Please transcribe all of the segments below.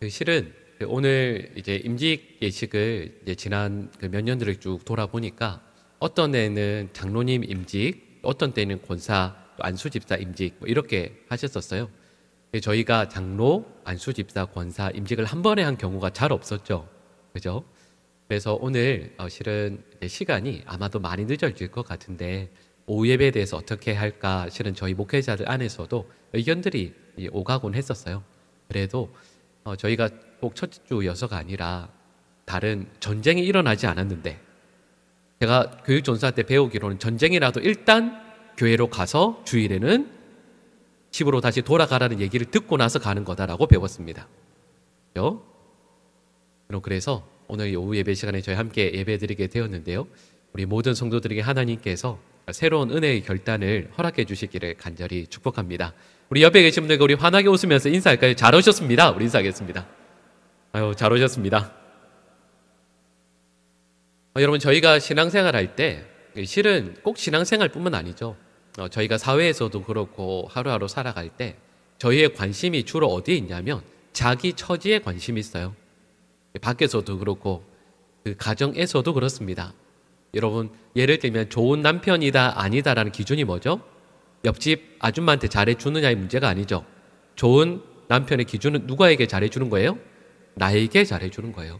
실은 오늘 이제 임직 예식을 이제 지난 몇 년들을 쭉 돌아보니까 어떤 애는 장로님 임직, 어떤 때는 권사, 또 안수집사 임직 뭐 이렇게 하셨었어요. 저희가 장로, 안수집사, 권사 임직을 한 번에 한 경우가 잘 없었죠. 그죠? 그래서 오늘 실은 시간이 아마도 많이 늦어질 것 같은데 오후 예배에 대해서 어떻게 할까 실은 저희 목회자들 안에서도 의견들이 오가곤 했었어요. 그래도 저희가 꼭 첫 주여서가 아니라 다른 전쟁이 일어나지 않았는데 제가 교육전사 때 배우기로는 전쟁이라도 일단 교회로 가서 주일에는 집으로 다시 돌아가라는 얘기를 듣고 나서 가는 거다라고 배웠습니다. 그래서 오늘 오후 예배 시간에 저희 함께 예배 드리게 되었는데요. 우리 모든 성도들에게 하나님께서 새로운 은혜의 결단을 허락해 주시기를 간절히 축복합니다. 우리 옆에 계신 분들과 우리 환하게 웃으면서 인사할까요? 잘 오셨습니다. 우리 인사하겠습니다. 아유, 잘 오셨습니다. 여러분, 저희가 신앙생활 할 때 실은 꼭 신앙생활뿐만 아니죠. 저희가 사회에서도 그렇고 하루하루 살아갈 때 저희의 관심이 주로 어디에 있냐면 자기 처지에 관심이 있어요. 밖에서도 그렇고 그 가정에서도 그렇습니다. 여러분, 예를 들면 좋은 남편이다 아니다라는 기준이 뭐죠? 옆집 아줌마한테 잘해주느냐의 문제가 아니죠. 좋은 남편의 기준은 누구에게 잘해주는 거예요? 나에게 잘해주는 거예요.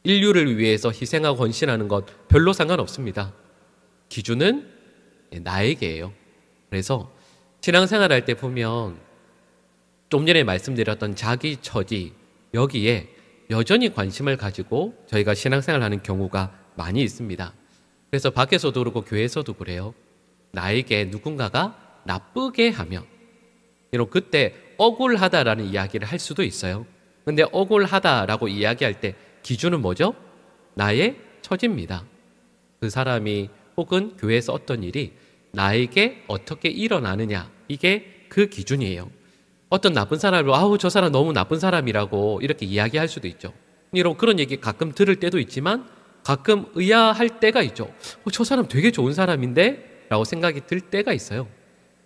인류를 위해서 희생하고 헌신하는 것 별로 상관없습니다. 기준은 나에게예요. 그래서 신앙생활 할 때 보면 좀 전에 말씀드렸던 자기 처지, 여기에 여전히 관심을 가지고 저희가 신앙생활 하는 경우가 많이 있습니다. 그래서 밖에서도 그렇고 교회에서도 그래요. 나에게 누군가가 나쁘게 하면 그때 억울하다라는 이야기를 할 수도 있어요. 근데 억울하다라고 이야기할 때 기준은 뭐죠? 나의 처지입니다. 그 사람이 혹은 교회에서 어떤 일이 나에게 어떻게 일어나느냐, 이게 그 기준이에요. 어떤 나쁜 사람을 아우 저 사람 너무 나쁜 사람이라고 이렇게 이야기할 수도 있죠. 여러분, 그런 얘기 가끔 들을 때도 있지만 가끔 의아할 때가 있죠. 저 사람 되게 좋은 사람인데? 라고 생각이 들 때가 있어요.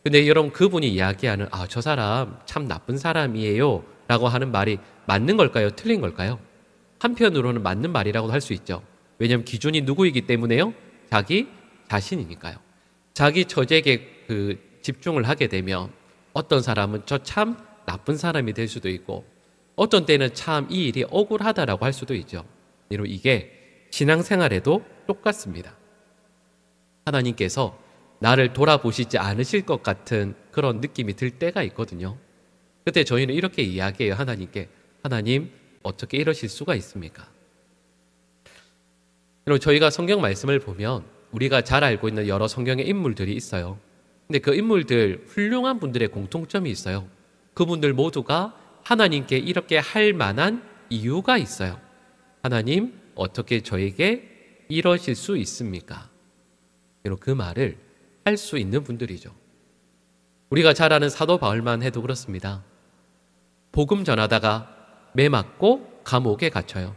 근데 여러분, 그분이 이야기하는 저 사람 참 나쁜 사람이에요 라고 하는 말이 맞는 걸까요? 틀린 걸까요? 한편으로는 맞는 말이라고 할 수 있죠. 왜냐하면 기준이 누구이기 때문에요? 자기 자신이니까요. 자기 처지에게 집중을 하게 되면 어떤 사람은 저 참 나쁜 사람이 될 수도 있고 어떤 때는 참 이 일이 억울하다라고 할 수도 있죠. 이게 신앙생활에도 똑같습니다. 하나님께서 나를 돌아보시지 않으실 것 같은 그런 느낌이 들 때가 있거든요. 그때 저희는 이렇게 이야기해요. 하나님께. 하나님, 어떻게 이러실 수가 있습니까? 여러분, 저희가 성경 말씀을 보면 우리가 잘 알고 있는 여러 성경의 인물들이 있어요. 근데 그 인물들, 훌륭한 분들의 공통점이 있어요. 그분들 모두가 하나님께 이렇게 할 만한 이유가 있어요. 하나님, 어떻게 저에게 이러실 수 있습니까? 그 말을 할 수 있는 분들이죠. 우리가 잘 아는 사도 바울만 해도 그렇습니다. 복음 전하다가 매 맞고 감옥에 갇혀요.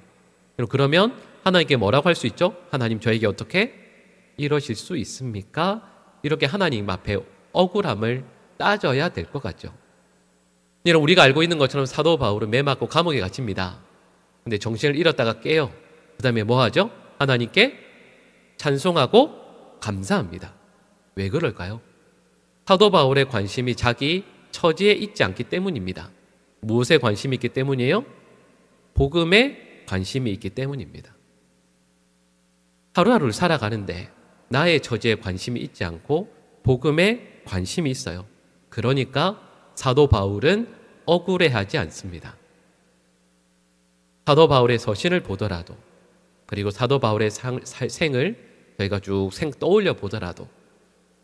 그러면 하나님께 뭐라고 할 수 있죠? 하나님, 저에게 어떻게 이러실 수 있습니까? 이렇게 하나님 앞에 억울함을 따져야 될 것 같죠. 여러분, 우리가 알고 있는 것처럼 사도 바울은 매 맞고 감옥에 갇힙니다. 근데 정신을 잃었다가 깨요. 그 다음에 뭐 하죠? 하나님께 찬송하고 감사합니다. 왜 그럴까요? 사도 바울의 관심이 자기 처지에 있지 않기 때문입니다. 무엇에 관심이 있기 때문이에요? 복음에 관심이 있기 때문입니다. 하루하루를 살아가는데 나의 처지에 관심이 있지 않고 복음에 관심이 있어요. 그러니까 사도 바울은 억울해하지 않습니다. 사도 바울의 서신을 보더라도, 그리고 사도 바울의 생을 저희가 쭉 떠올려 보더라도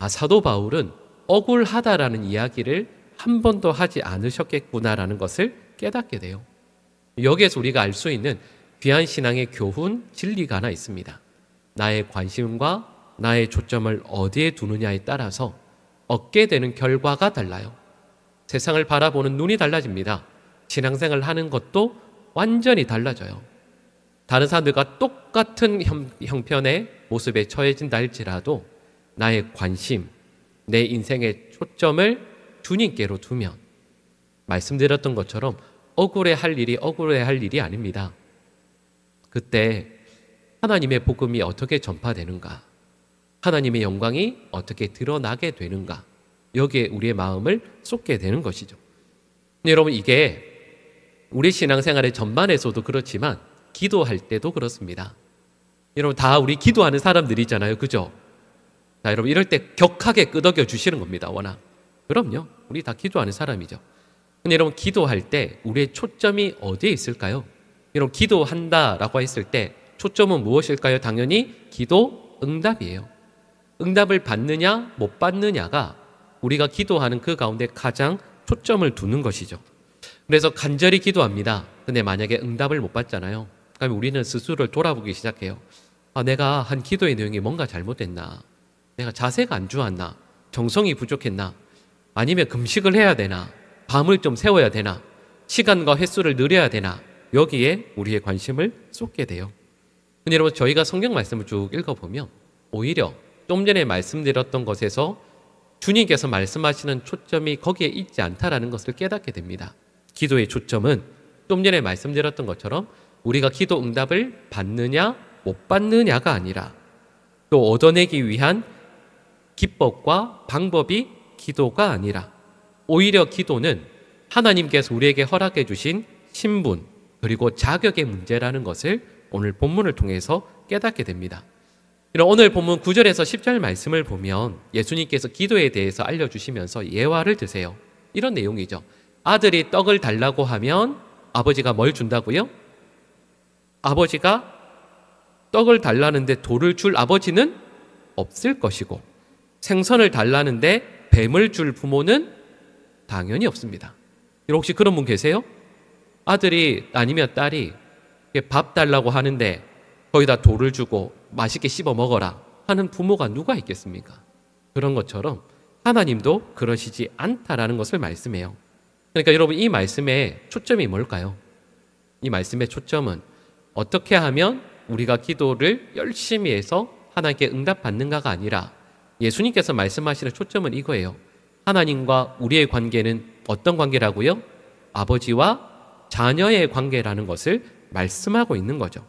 사도 바울은 억울하다라는 이야기를 한 번도 하지 않으셨겠구나라는 것을 깨닫게 돼요. 여기에서 우리가 알 수 있는 귀한 신앙의 교훈, 진리가 하나 있습니다. 나의 관심과 나의 초점을 어디에 두느냐에 따라서 얻게 되는 결과가 달라요. 세상을 바라보는 눈이 달라집니다. 신앙생활을 하는 것도 완전히 달라져요. 다른 사람들과 똑같은 형편의 모습에 처해진다 할지라도 나의 관심, 내 인생의 초점을 주님께로 두면 말씀드렸던 것처럼 억울해할 일이 아닙니다. 그때 하나님의 복음이 어떻게 전파되는가? 하나님의 영광이 어떻게 드러나게 되는가? 여기에 우리의 마음을 쏟게 되는 것이죠. 여러분, 이게 우리 신앙생활의 전반에서도 그렇지만 기도할 때도 그렇습니다. 여러분, 다 우리 기도하는 사람들이잖아요. 그죠? 자, 여러분, 이럴 때 격하게 끄덕여 주시는 겁니다. 워낙. 그럼요. 우리 다 기도하는 사람이죠. 근데 여러분, 기도할 때 우리의 초점이 어디에 있을까요? 여러분, 기도한다라고 했을 때 초점은 무엇일까요? 당연히 기도 응답이에요. 응답을 받느냐 못 받느냐가 우리가 기도하는 그 가운데 가장 초점을 두는 것이죠. 그래서 간절히 기도합니다. 근데 만약에 응답을 못 받잖아요. 그러면 우리는 스스로를 돌아보기 시작해요. 내가 한 기도의 내용이 뭔가 잘못됐나? 내가 자세가 안 좋았나? 정성이 부족했나? 아니면 금식을 해야 되나? 밤을 좀 새워야 되나? 시간과 횟수를 늘려야 되나? 여기에 우리의 관심을 쏟게 돼요. 근데 여러분, 저희가 성경 말씀을 쭉 읽어보면 오히려 좀 전에 말씀드렸던 것에서 주님께서 말씀하시는 초점이 거기에 있지 않다라는 것을 깨닫게 됩니다. 기도의 초점은 좀 전에 말씀드렸던 것처럼 우리가 기도 응답을 받느냐 못 받느냐가 아니라 또 얻어내기 위한 기법과 방법이 기도가 아니라 오히려 기도는 하나님께서 우리에게 허락해 주신 신분 그리고 자격의 문제라는 것을 오늘 본문을 통해서 깨닫게 됩니다. 오늘 본문 9절에서 10절 말씀을 보면 예수님께서 기도에 대해서 알려주시면서 예화를 드세요. 이런 내용이죠. 아들이 떡을 달라고 하면 아버지가 뭘 준다고요? 아버지가 떡을 달라는데 돌을 줄 아버지는 없을 것이고 생선을 달라는데 뱀을 줄 부모는 당연히 없습니다. 혹시 그런 분 계세요? 아들이 아니면 딸이 밥 달라고 하는데 거기다 돌을 주고 맛있게 씹어 먹어라 하는 부모가 누가 있겠습니까? 그런 것처럼 하나님도 그러시지 않다라는 것을 말씀해요. 그러니까 여러분, 이 말씀의 초점이 뭘까요? 이 말씀의 초점은 어떻게 하면 우리가 기도를 열심히 해서 하나님께 응답받는가가 아니라 예수님께서 말씀하시는 초점은 이거예요. 하나님과 우리의 관계는 어떤 관계라고요? 아버지와 자녀의 관계라는 것을 말씀하고 있는 거죠.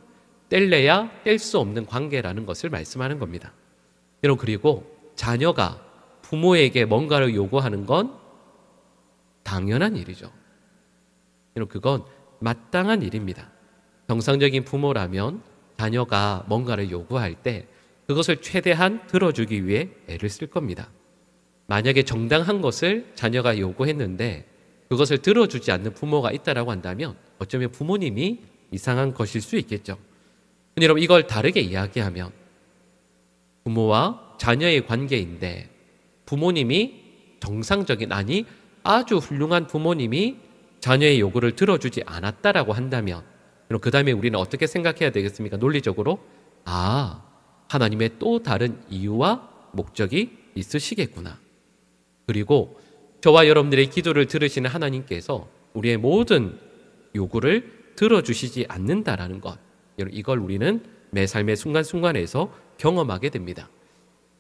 뗄래야 뗄 수 없는 관계라는 것을 말씀하는 겁니다. 여러분, 그리고 자녀가 부모에게 뭔가를 요구하는 건 당연한 일이죠. 여러분, 그건 마땅한 일입니다. 정상적인 부모라면 자녀가 뭔가를 요구할 때 그것을 최대한 들어주기 위해 애를 쓸 겁니다. 만약에 정당한 것을 자녀가 요구했는데 그것을 들어주지 않는 부모가 있다라고 한다면 어쩌면 부모님이 이상한 것일 수 있겠죠. 근데 여러분, 이걸 다르게 이야기하면 부모와 자녀의 관계인데 부모님이 정상적인, 아니 아주 훌륭한 부모님이 자녀의 요구를 들어주지 않았다라고 한다면 그 다음에 우리는 어떻게 생각해야 되겠습니까? 논리적으로 하나님의 또 다른 이유와 목적이 있으시겠구나. 그리고 저와 여러분들의 기도를 들으시는 하나님께서 우리의 모든 요구를 들어주시지 않는다라는 것, 이걸 우리는 매 삶의 순간순간에서 경험하게 됩니다.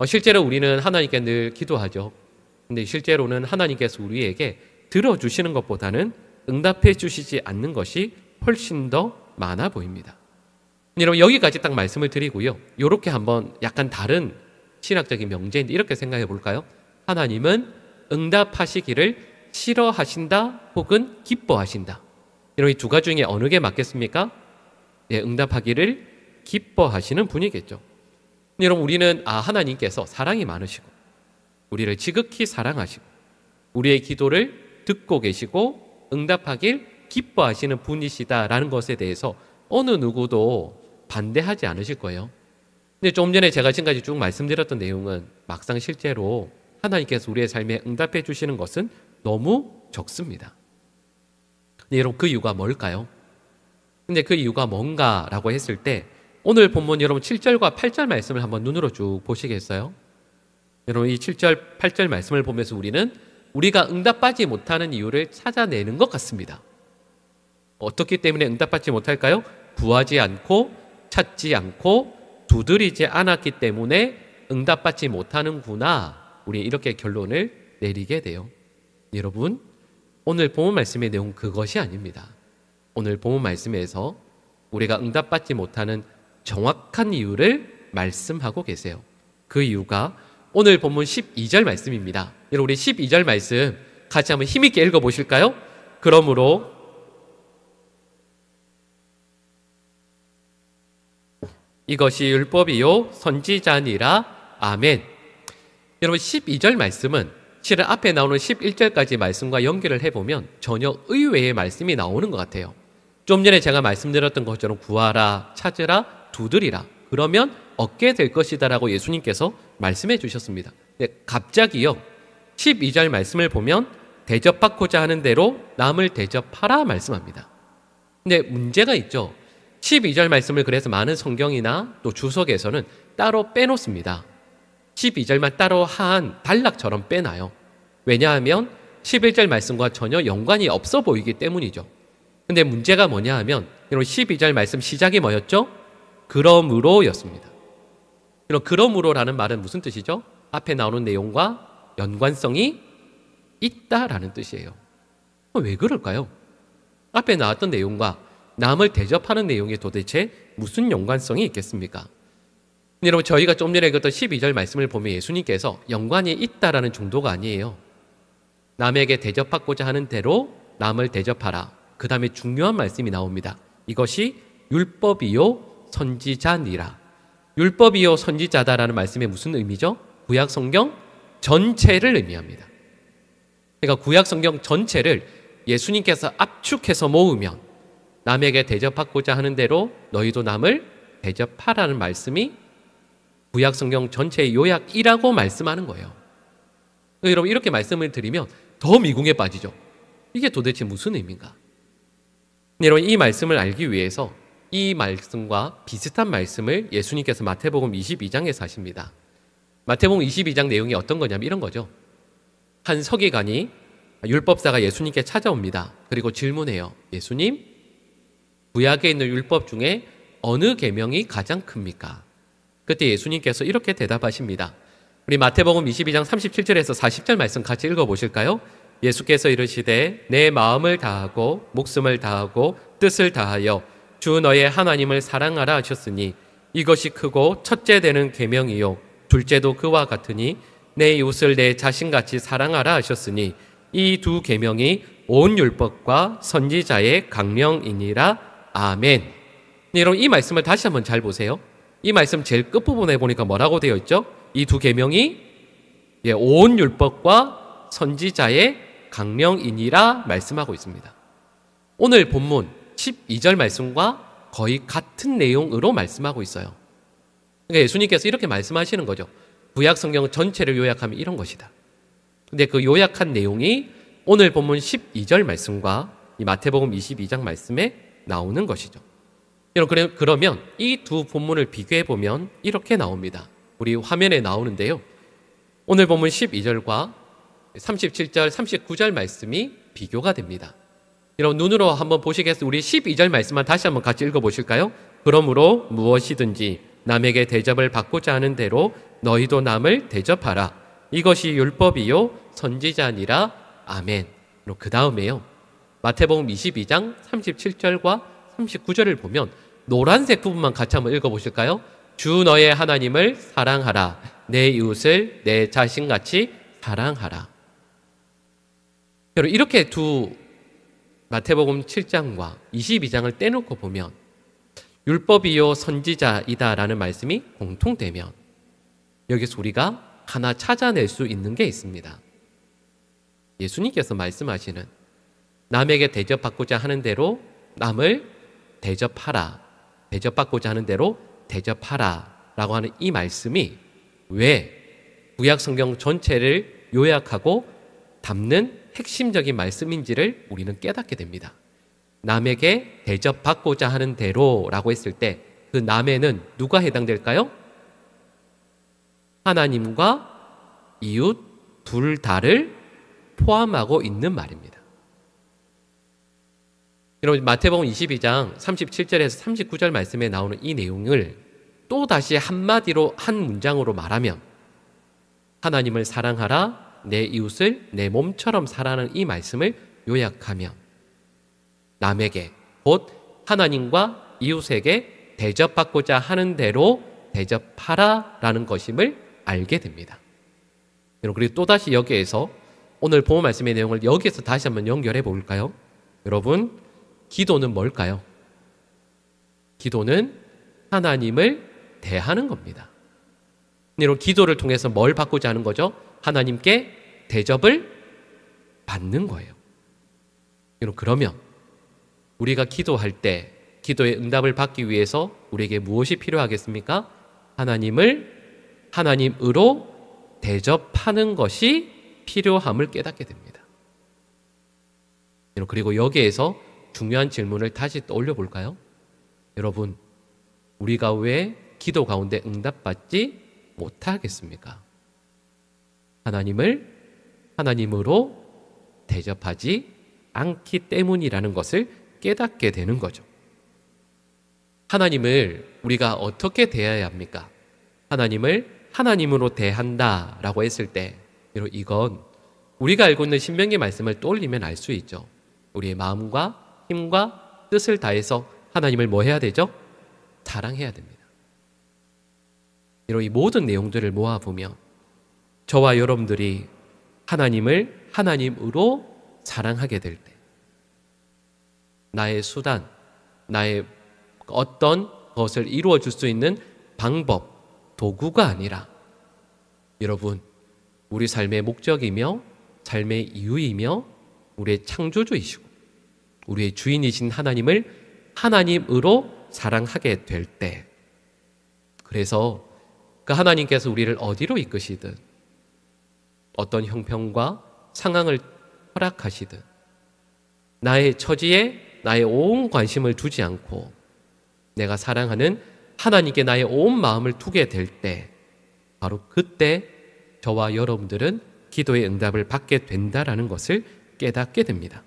실제로 우리는 하나님께 늘 기도하죠. 근데 실제로는 하나님께서 우리에게 들어주시는 것보다는 응답해 주시지 않는 것이 훨씬 더 많아 보입니다. 여러분, 여기까지 딱 말씀을 드리고요. 이렇게 한번 약간 다른 신학적인 명제인데 이렇게 생각해 볼까요? 하나님은 응답하시기를 싫어하신다 혹은 기뻐하신다. 여러분, 이 두 가지 중에 어느 게 맞겠습니까? 응답하기를 기뻐하시는 분이겠죠. 여러분, 우리는 하나님께서 사랑이 많으시고 우리를 지극히 사랑하시고 우리의 기도를 듣고 계시고 응답하길 기뻐하시는 분이시다라는 것에 대해서 어느 누구도 반대하지 않으실 거예요. 근데 좀 전에 제가 지금까지 쭉 말씀드렸던 내용은 막상 실제로 하나님께서 우리의 삶에 응답해 주시는 것은 너무 적습니다. 근데 여러분, 그 이유가 뭘까요? 근데 그 이유가 뭔가라고 했을 때 오늘 본문 여러분 7절과 8절 말씀을 한번 눈으로 쭉 보시겠어요? 여러분, 이 7절, 8절 말씀을 보면서 우리는 우리가 응답받지 못하는 이유를 찾아내는 것 같습니다. 어떻기 때문에 응답받지 못할까요? 구하지 않고 찾지 않고 두드리지 않았기 때문에 응답받지 못하는구나. 우리 이렇게 결론을 내리게 돼요. 여러분, 오늘 본문 말씀의 내용은 그것이 아닙니다. 오늘 본문 말씀에서 우리가 응답받지 못하는 정확한 이유를 말씀하고 계세요. 그 이유가 오늘 본문 12절 말씀입니다. 여러분, 우리 12절 말씀 같이 한번 힘있게 읽어보실까요? 그러므로 이것이 율법이요 선지자니라. 아멘. 여러분, 12절 말씀은 실은 앞에 나오는 11절까지 말씀과 연결을 해보면 전혀 의외의 말씀이 나오는 것 같아요. 좀 전에 제가 말씀드렸던 것처럼 구하라, 찾으라, 두드리라, 그러면 얻게 될 것이다 라고 예수님께서 말씀해 주셨습니다. 갑자기요 12절 말씀을 보면 대접받고자 하는 대로 남을 대접하라 말씀합니다. 근데 문제가 있죠. 12절 말씀을 그래서 많은 성경이나 또 주석에서는 따로 빼놓습니다. 12절만 따로 한 단락처럼 빼놔요. 왜냐하면 11절 말씀과 전혀 연관이 없어 보이기 때문이죠. 근데 문제가 뭐냐 하면 12절 말씀 시작이 뭐였죠? 그러므로 였습니다. 그러므로라는 말은 무슨 뜻이죠? 앞에 나오는 내용과 연관성이 있다라는 뜻이에요. 왜 그럴까요? 앞에 나왔던 내용과 남을 대접하는 내용이 도대체 무슨 연관성이 있겠습니까? 여러분, 저희가 좀 전에 읽었던 12절 말씀을 보면 예수님께서 연관이 있다라는 정도가 아니에요. 남에게 대접받고자 하는 대로 남을 대접하라. 그 다음에 중요한 말씀이 나옵니다. 이것이 율법이요 선지자니라. 율법이요 선지자다라는 말씀이 무슨 의미죠? 구약 성경 전체를 의미합니다. 그러니까 구약 성경 전체를 예수님께서 압축해서 모으면 남에게 대접받고자 하는 대로 너희도 남을 대접하라는 말씀이 구약 성경 전체의 요약이라고 말씀하는 거예요. 여러분, 이렇게 말씀을 드리면 더 미궁에 빠지죠. 이게 도대체 무슨 의미인가? 여러분, 이 말씀을 알기 위해서 이 말씀과 비슷한 말씀을 예수님께서 마태복음 22장에서 하십니다. 마태복음 22장 내용이 어떤 거냐면 이런 거죠. 한 서기관이 율법사가 예수님께 찾아옵니다. 그리고 질문해요. 예수님, 구약에 있는 율법 중에 어느 계명이 가장 큽니까? 그때 예수님께서 이렇게 대답하십니다. 우리 마태복음 22장 37절에서 40절 말씀 같이 읽어보실까요? 예수께서 이르시되 내 마음을 다하고 목숨을 다하고 뜻을 다하여 주 너의 하나님을 사랑하라 하셨으니 이것이 크고 첫째 되는 계명이요 둘째도 그와 같으니 내 이웃을 내 자신같이 사랑하라 하셨으니 이 두 계명이 온 율법과 선지자의 강령이니라. 아멘. 여러분, 이 말씀을 다시 한번 잘 보세요. 이 말씀 제일 끝부분에 보니까 뭐라고 되어 있죠? 이 두 계명이 온 율법과 선지자의 강령이니라 말씀하고 있습니다. 오늘 본문 12절 말씀과 거의 같은 내용으로 말씀하고 있어요. 그러니까 예수님께서 이렇게 말씀하시는 거죠. 구약 성경 전체를 요약하면 이런 것이다. 근데 그 요약한 내용이 오늘 본문 12절 말씀과 이 마태복음 22장 말씀에 나오는 것이죠. 여러분, 그러면 이 두 본문을 비교해 보면 이렇게 나옵니다. 우리 화면에 나오는데요. 오늘 본문 12절과 37절, 39절 말씀이 비교가 됩니다. 여러분, 눈으로 한번 보시겠어요? 우리 12절 말씀만 다시 한번 같이 읽어보실까요? 그러므로 무엇이든지 남에게 대접을 받고자 하는 대로 너희도 남을 대접하라. 이것이 율법이요 선지자니라. 아멘. 그 다음에요. 마태복음 22장 37절과 39절을 보면 노란색 부분만 같이 한번 읽어보실까요? 주 너의 하나님을 사랑하라. 내 이웃을 내 자신같이 사랑하라. 여러분, 이렇게 두 마태복음 7장과 22장을 떼놓고 보면 율법이요 선지자이다라는 말씀이 공통되면 여기서 우리가 하나 찾아낼 수 있는 게 있습니다. 예수님께서 말씀하시는 남에게 대접받고자 하는 대로 남을 대접하라, 대접받고자 하는 대로 대접하라 라고 하는 이 말씀이 왜 구약 성경 전체를 요약하고 담는 핵심적인 말씀인지를 우리는 깨닫게 됩니다. 남에게 대접받고자 하는 대로라고 했을 때 그 남에는 누가 해당될까요? 하나님과 이웃 둘 다를 포함하고 있는 말입니다. 여러분, 마태복음 22장 37절에서 39절 말씀에 나오는 이 내용을 또 다시 한마디로 한 문장으로 말하면 하나님을 사랑하라, 내 이웃을 내 몸처럼 사랑하는 이 말씀을 요약하면 남에게 곧 하나님과 이웃에게 대접받고자 하는 대로 대접하라라는 것임을 알게 됩니다. 그리고 또다시 여기에서 오늘 본문 말씀의 내용을 여기에서 다시 한번 연결해 볼까요? 여러분, 기도는 뭘까요? 기도는 하나님을 대하는 겁니다. 여러분, 기도를 통해서 뭘 받고자 하는 거죠? 하나님께 대접을 받는 거예요. 여러분, 그러면 우리가 기도할 때 기도의 응답을 받기 위해서 우리에게 무엇이 필요하겠습니까? 하나님으로 대접하는 것이 필요함을 깨닫게 됩니다. 그리고 여기에서 중요한 질문을 다시 떠올려 볼까요? 여러분, 우리가 왜 기도 가운데 응답받지 못하겠습니까? 하나님으로 대접하지 않기 때문이라는 것을 깨닫게 되는 거죠. 하나님을 우리가 어떻게 대해야 합니까? 하나님을 하나님으로 대한다라고 했을 때 이건 우리가 알고 있는 신명기 말씀을 떠올리면 알 수 있죠. 우리의 마음과 힘과 뜻을 다해서 하나님을 뭐 해야 되죠? 사랑해야 됩니다. 이 모든 내용들을 모아보면 저와 여러분들이 하나님을 하나님으로 사랑하게 될 때 나의 수단, 나의 어떤 것을 이루어 줄 수 있는 방법, 도구가 아니라 여러분, 우리 삶의 목적이며 삶의 이유이며 우리의 창조주이시고 우리의 주인이신 하나님을 하나님으로 사랑하게 될 때, 그래서 그 하나님께서 우리를 어디로 이끄시든 어떤 형편과 상황을 허락하시든 나의 처지에 나의 온 관심을 두지 않고 내가 사랑하는 하나님께 나의 온 마음을 두게 될 때, 바로 그때 저와 여러분들은 기도의 응답을 받게 된다라는 것을 깨닫게 됩니다.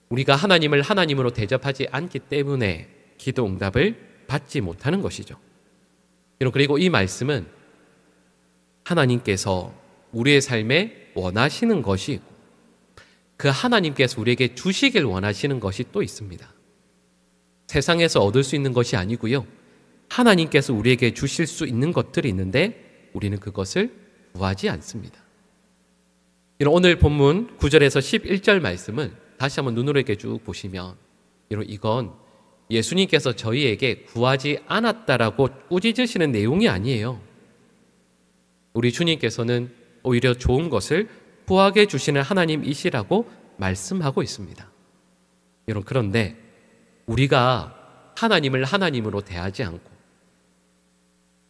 우리가 하나님을 하나님으로 대접하지 않기 때문에 기도 응답을 받지 못하는 것이죠. 그리고 이 말씀은 하나님께서 우리의 삶에 원하시는 것이고 그 하나님께서 우리에게 주시길 원하시는 것이 또 있습니다. 세상에서 얻을 수 있는 것이 아니고요, 하나님께서 우리에게 주실 수 있는 것들이 있는데 우리는 그것을 구하지 않습니다. 오늘 본문 9절에서 11절 말씀을 다시 한번 눈으로 이렇게 쭉 보시면 이건 예수님께서 저희에게 구하지 않았다라고 꾸짖으시는 내용이 아니에요. 우리 주님께서는 오히려 좋은 것을 구하게 주시는 하나님이시라고 말씀하고 있습니다. 여러분, 그런데 우리가 하나님을 하나님으로 대하지 않고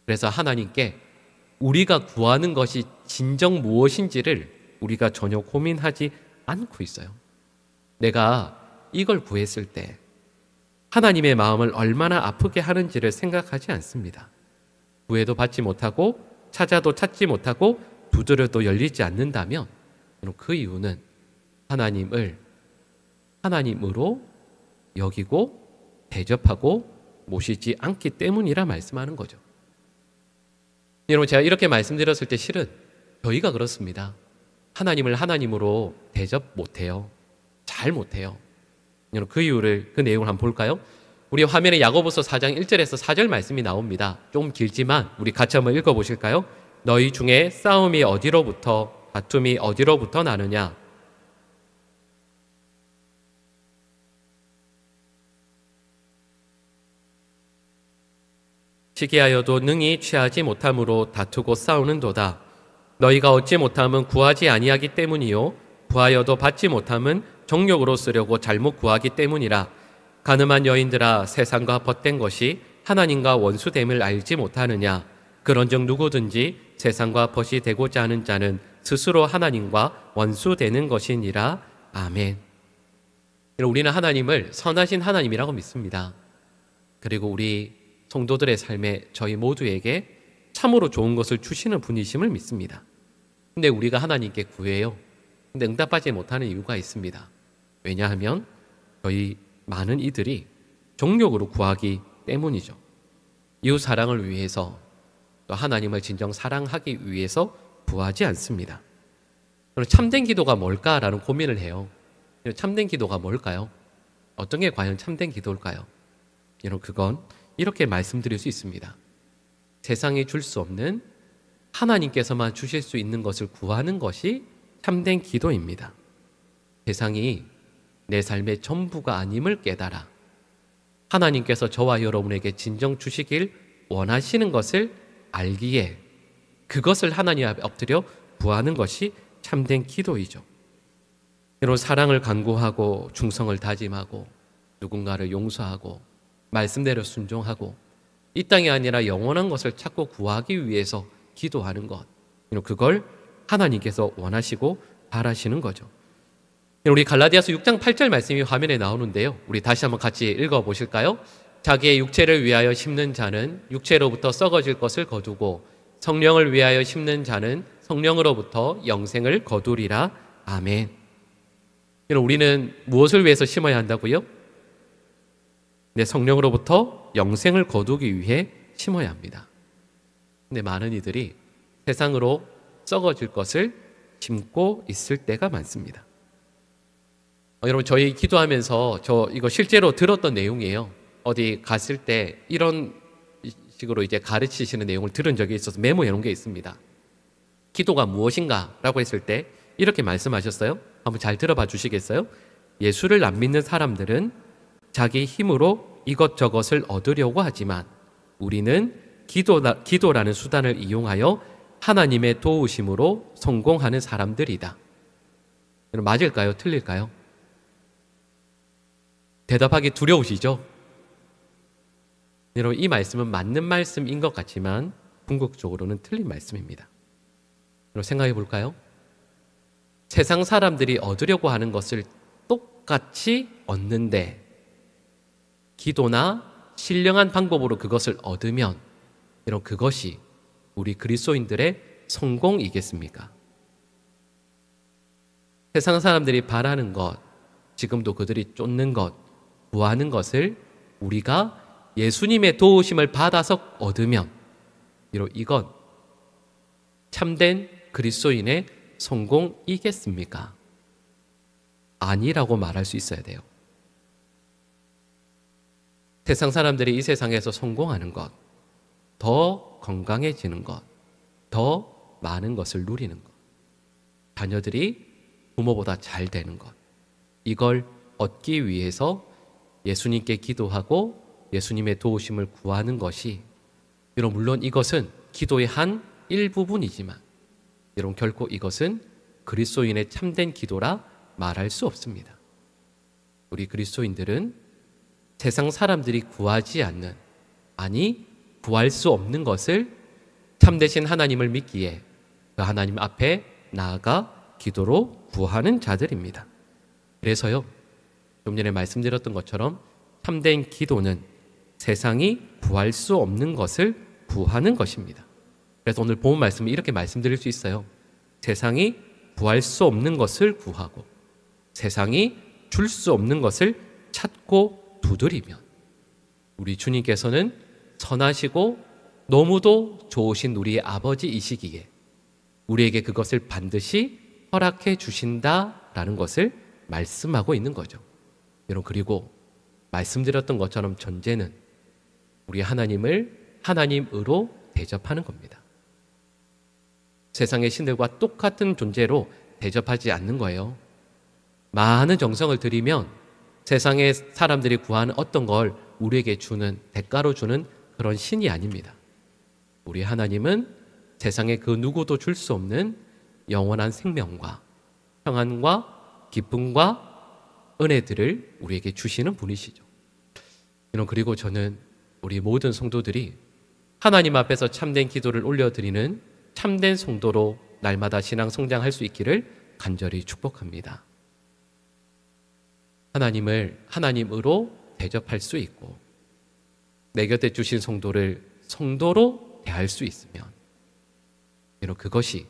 그래서 하나님께 우리가 구하는 것이 진정 무엇인지를 우리가 전혀 고민하지 않고 있어요. 내가 이걸 구했을 때 하나님의 마음을 얼마나 아프게 하는지를 생각하지 않습니다. 구해도 받지 못하고 찾아도 찾지 못하고 두드려도 열리지 않는다면 그 이유는 하나님을 하나님으로 여기고 대접하고 모시지 않기 때문이라 말씀하는 거죠. 여러분, 제가 이렇게 말씀드렸을 때 실은 저희가 그렇습니다. 하나님을 하나님으로 대접 못해요. 잘 못해요. 여러분, 그 이유를, 그 내용을 한번 볼까요? 우리 화면에 야고보서 4장 1절에서 4절 말씀이 나옵니다. 좀 길지만 우리 같이 한번 읽어보실까요? 너희 중에 싸움이 어디로부터, 다툼이 어디로부터 나느냐? 시기하여도 능히 취하지 못함으로 다투고 싸우는도다. 너희가 얻지 못함은 구하지 아니하기 때문이요 구하여도 받지 못함은 정욕으로 쓰려고 잘못 구하기 때문이라. 가늠한 여인들아, 세상과 벗된 것이 하나님과 원수됨을 알지 못하느냐? 그런즉 누구든지 세상과 벗이 되고자 하는 자는 스스로 하나님과 원수되는 것이니라. 아멘. 우리는 하나님을 선하신 하나님이라고 믿습니다. 그리고 우리 성도들의 삶에 저희 모두에게 참으로 좋은 것을 주시는 분이심을 믿습니다. 근데 우리가 하나님께 구해요. 근데 응답하지 못하는 이유가 있습니다. 왜냐하면 저희 많은 이들이 정욕으로 구하기 때문이죠. 이웃 사랑을 위해서, 또 하나님을 진정 사랑하기 위해서 구하지 않습니다. 참된 기도가 뭘까라는 고민을 해요. 참된 기도가 뭘까요? 어떤 게 과연 참된 기도일까요? 여러분, 그건 이렇게 말씀드릴 수 있습니다. 세상이 줄 수 없는 하나님께서만 주실 수 있는 것을 구하는 것이 참된 기도입니다. 세상이 내 삶의 전부가 아님을 깨달아 하나님께서 저와 여러분에게 진정 주시길 원하시는 것을 알기에 그것을 하나님 앞에 엎드려 구하는 것이 참된 기도이죠. 여러분, 사랑을 간구하고 충성을 다짐하고 누군가를 용서하고 말씀대로 순종하고 이 땅이 아니라 영원한 것을 찾고 구하기 위해서 기도하는 것, 그걸 하나님께서 원하시고 바라시는 거죠. 우리 갈라디아서 6장 8절 말씀이 화면에 나오는데요, 우리 다시 한번 같이 읽어보실까요? 자기의 육체를 위하여 심는 자는 육체로부터 썩어질 것을 거두고 성령을 위하여 심는 자는 성령으로부터 영생을 거두리라. 아멘. 우리는 무엇을 위해서 심어야 한다고요? 내 성령으로부터 영생을 거두기 위해 심어야 합니다. 근데 많은 이들이 세상으로 썩어질 것을 심고 있을 때가 많습니다. 여러분, 저희 기도하면서 이거 실제로 들었던 내용이에요. 어디 갔을 때 이런 식으로 이제 가르치시는 내용을 들은 적이 있어서 메모해 놓은 게 있습니다. 기도가 무엇인가? 라고 했을 때 이렇게 말씀하셨어요. 한번 잘 들어봐 주시겠어요? 예수를 안 믿는 사람들은 자기 힘으로 이것저것을 얻으려고 하지만 우리는 기도라는 수단을 이용하여 하나님의 도우심으로 성공하는 사람들이다. 맞을까요? 틀릴까요? 대답하기 두려우시죠? 여러분, 이 말씀은 맞는 말씀인 것 같지만 궁극적으로는 틀린 말씀입니다. 여러분, 생각해 볼까요? 세상 사람들이 얻으려고 하는 것을 똑같이 얻는데 기도나 신령한 방법으로 그것을 얻으면 여러분, 그것이 우리 그리스도인들의 성공이겠습니까? 세상 사람들이 바라는 것, 지금도 그들이 쫓는 것, 구하는 것을 우리가 예수님의 도우심을 받아서 얻으면 이건 참된 그리스도인의 성공이겠습니까? 아니라고 말할 수 있어야 돼요. 세상 사람들이 이 세상에서 성공하는 것, 더 건강해지는 것, 더 많은 것을 누리는 것, 자녀들이 부모보다 잘 되는 것, 이걸 얻기 위해서 예수님께 기도하고 예수님의 도우심을 구하는 것이, 여러분, 물론 이것은 기도의 한 일부분이지만 여러분, 결코 이것은 그리스도인의 참된 기도라 말할 수 없습니다. 우리 그리스도인들은 세상 사람들이 구하지 않는, 아니 구할 수 없는 것을 참되신 하나님을 믿기에 그 하나님 앞에 나아가 기도로 구하는 자들입니다. 그래서요, 좀 전에 말씀드렸던 것처럼 참된 기도는 세상이 구할 수 없는 것을 구하는 것입니다. 그래서 오늘 본 말씀을 이렇게 말씀드릴 수 있어요. 세상이 구할 수 없는 것을 구하고 세상이 줄 수 없는 것을 찾고 두드리면 우리 주님께서는 선하시고 너무도 좋으신 우리의 아버지이시기에 우리에게 그것을 반드시 허락해 주신다라는 것을 말씀하고 있는 거죠. 여러분, 그리고 말씀드렸던 것처럼 전제는 우리 하나님을 하나님으로 대접하는 겁니다. 세상의 신들과 똑같은 존재로 대접하지 않는 거예요. 많은 정성을 들이면 세상의 사람들이 구하는 어떤 걸 우리에게 주는, 대가로 주는 그런 신이 아닙니다. 우리 하나님은 세상에 그 누구도 줄 수 없는 영원한 생명과 평안과 기쁨과 은혜들을 우리에게 주시는 분이시죠. 그리고 저는 우리 모든 성도들이 하나님 앞에서 참된 기도를 올려드리는 참된 성도로 날마다 신앙 성장할 수 있기를 간절히 축복합니다. 하나님을 하나님으로 대접할 수 있고 내 곁에 주신 성도를 성도로 대할 수 있으면 그것이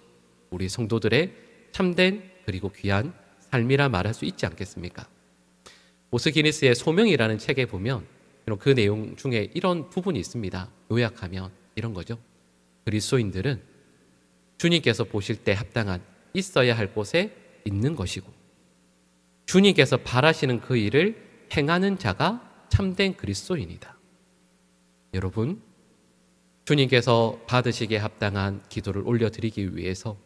우리 성도들의 참된 그리고 귀한 삶이라 말할 수 있지 않겠습니까? 오스 기니스의 소명이라는 책에 보면 그 내용 중에 이런 부분이 있습니다. 요약하면 이런 거죠. 그리스도인들은 주님께서 보실 때 합당한 있어야 할 곳에 있는 것이고 주님께서 바라시는 그 일을 행하는 자가 참된 그리스도인이다. 여러분, 주님께서 받으시기에 합당한 기도를 올려드리기 위해서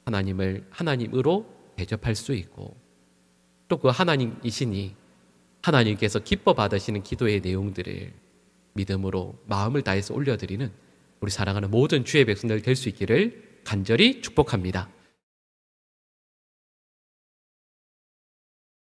하나님을 하나님으로 대접할 수 있고, 또 그 하나님이시니 하나님께서 기뻐 받으시는 기도의 내용들을 믿음으로 마음을 다해서 올려드리는 우리 사랑하는 모든 주의 백성들 될 수 있기를 간절히 축복합니다.